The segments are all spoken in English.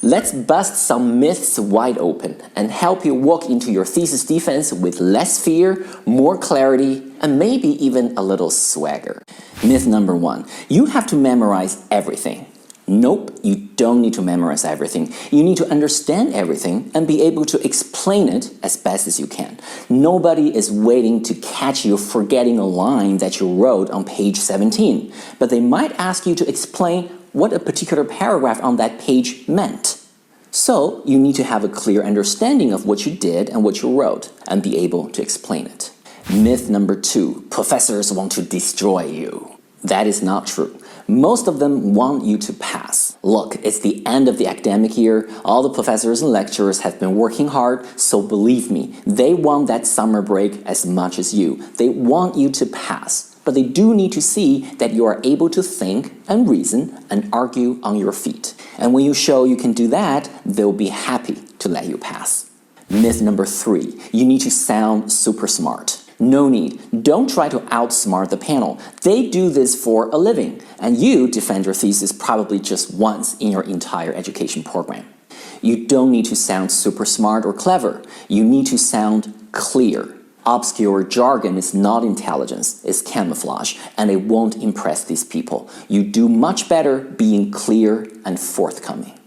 Let's bust some myths wide open and help you walk into your thesis defense with less fear, more clarity, and maybe even a little swagger. Myth number 1. You have to memorize everything. Nope, you don't need to memorize everything. You need to understand everything and be able to explain it as best as you can. Nobody is waiting to catch you forgetting a line that you wrote on page 17, but they might ask you to explain what a particular paragraph on that page meant. So you need to have a clear understanding of what you did and what you wrote and be able to explain it. Myth number 2, professors want to destroy you. That is not true. Most of them want you to pass. Look, it's the end of the academic year. All the professors and lecturers have been working hard, so believe me, they want that summer break as much as you. They want you to pass, but they do need to see that you are able to think and reason and argue on your feet. And when you show you can do that, they'll be happy to let you pass. Myth number 3, you need to sound super smart. No need. Don't try to outsmart the panel. They do this for a living, and you defend your thesis probably just once in your entire education program. You don't need to sound super smart or clever. You need to sound clear. Obscure jargon is not intelligence, it's camouflage, and it won't impress these people. You do much better being clear and forthcoming.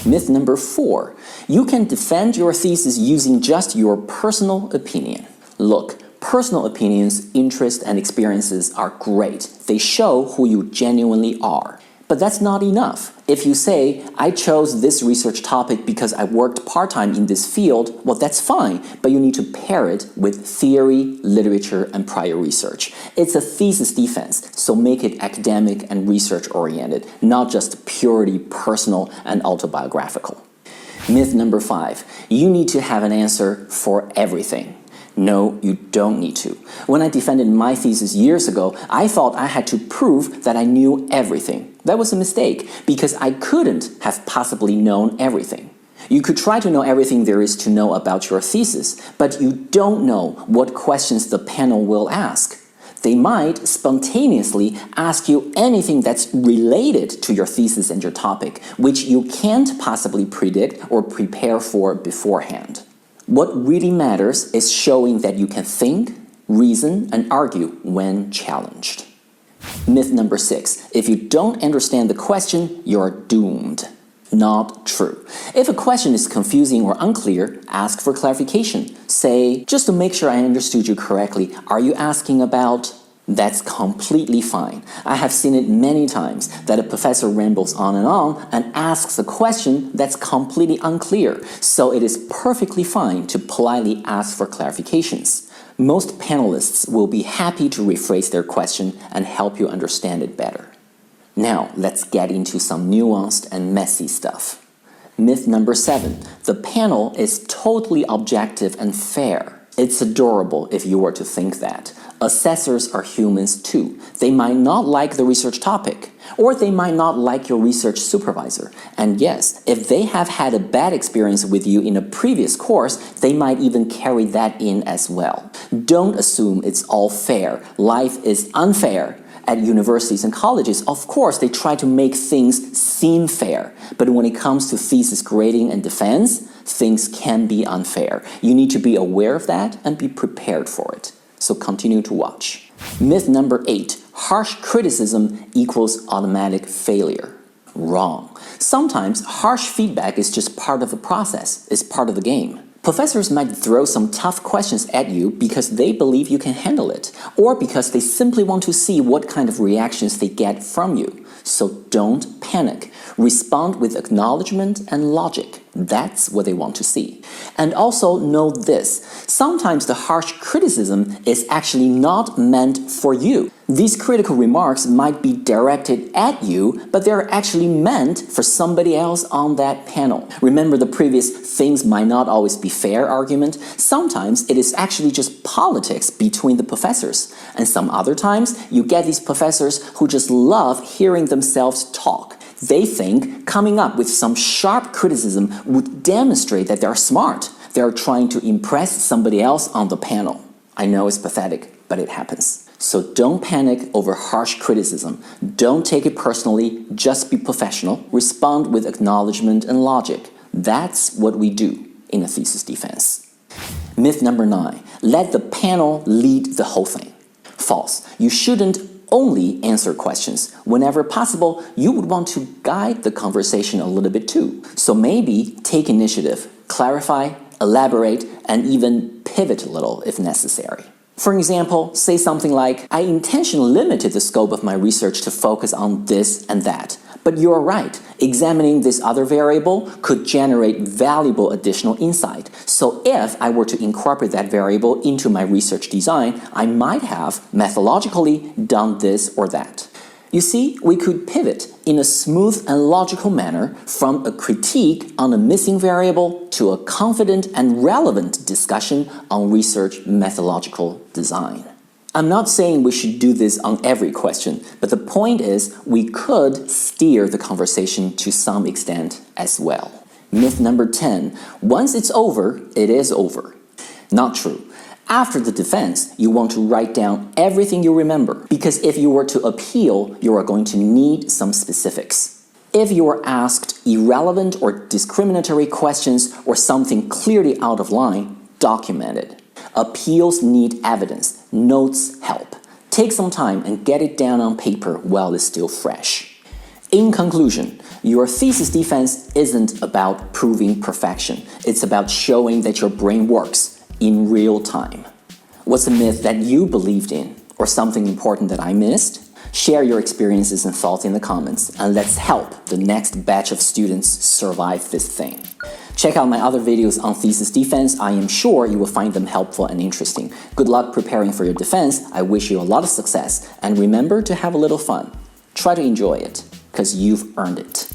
Myth number 4, you can defend your thesis using just your personal opinion. Look, personal opinions, interests, and experiences are great. They show who you genuinely are. But that's not enough. If you say, I chose this research topic because I worked part-time in this field, well, that's fine, but you need to pair it with theory, literature, and prior research. It's a thesis defense, so make it academic and research-oriented, not just purely personal and autobiographical. Myth number 5, you need to have an answer for everything. No, you don't need to. When I defended my thesis years ago, I thought I had to prove that I knew everything. That was a mistake, because I couldn't have possibly known everything. You could try to know everything there is to know about your thesis, but you don't know what questions the panel will ask. They might spontaneously ask you anything that's related to your thesis and your topic, which you can't possibly predict or prepare for beforehand. What really matters is showing that you can think, reason, and argue when challenged. Myth number 6, if you don't understand the question, you're doomed. Not true. If a question is confusing or unclear, ask for clarification. Say, just to make sure I understood you correctly, are you asking about? That's completely fine. I have seen it many times that a professor rambles on and asks a question that's completely unclear, so it is perfectly fine to politely ask for clarifications. Most panelists will be happy to rephrase their question and help you understand it better. Now, let's get into some nuanced and messy stuff. Myth number 7, the panel is totally objective and fair. It's adorable if you were to think that. Assessors are humans too. They might not like the research topic, or they might not like your research supervisor. And yes, if they have had a bad experience with you in a previous course, they might even carry that in as well. Don't assume it's all fair. Life is unfair. At universities and colleges, of course, they try to make things seem fair. But when it comes to thesis grading and defense, things can be unfair. You need to be aware of that and be prepared for it. So continue to watch. Myth number 8, harsh criticism equals automatic failure. Wrong. Sometimes harsh feedback is just part of the process, it's part of the game. Professors might throw some tough questions at you because they believe you can handle it, or because they simply want to see what kind of reactions they get from you. So don't panic. Respond with acknowledgement and logic. That's what they want to see. And also know this, sometimes the harsh criticism is actually not meant for you. These critical remarks might be directed at you, but they're actually meant for somebody else on that panel. Remember the previous things might not always be fair argument? Sometimes it is actually just politics between the professors. And some other times you get these professors who just love hearing themselves talk. They think coming up with some sharp criticism would demonstrate that they're smart. They're trying to impress somebody else on the panel. I know it's pathetic, but it happens. So don't panic over harsh criticism. Don't take it personally, just be professional. Respond with acknowledgement and logic. That's what we do in a thesis defense. Myth number 9, let the panel lead the whole thing. False. You shouldn't only answer questions. Whenever possible, you would want to guide the conversation a little bit too. So maybe take initiative, clarify, elaborate, and even pivot a little if necessary. For example, say something like, I intentionally limited the scope of my research to focus on this and that. But you're right, examining this other variable could generate valuable additional insight. So if I were to incorporate that variable into my research design, I might have methodologically done this or that. You see, we could pivot in a smooth and logical manner from a critique on a missing variable to a confident and relevant discussion on research methodological design. I'm not saying we should do this on every question, but the point is we could steer the conversation to some extent as well. Myth number 10, once it's over, it is over. Not true. After the defense, you want to write down everything you remember, because if you were to appeal, you are going to need some specifics. If you are asked irrelevant or discriminatory questions or something clearly out of line, document it. Appeals need evidence. Notes help. Take some time and get it down on paper while it's still fresh. In conclusion, your thesis defense isn't about proving perfection. It's about showing that your brain works in real time. What's a myth that you believed in or something important that I missed? Share your experiences and thoughts in the comments, and let's help the next batch of students survive this thing. Check out my other videos on thesis defense. I am sure you will find them helpful and interesting. Good luck preparing for your defense. I wish you a lot of success, and remember to have a little fun. Try to enjoy it, because you've earned it.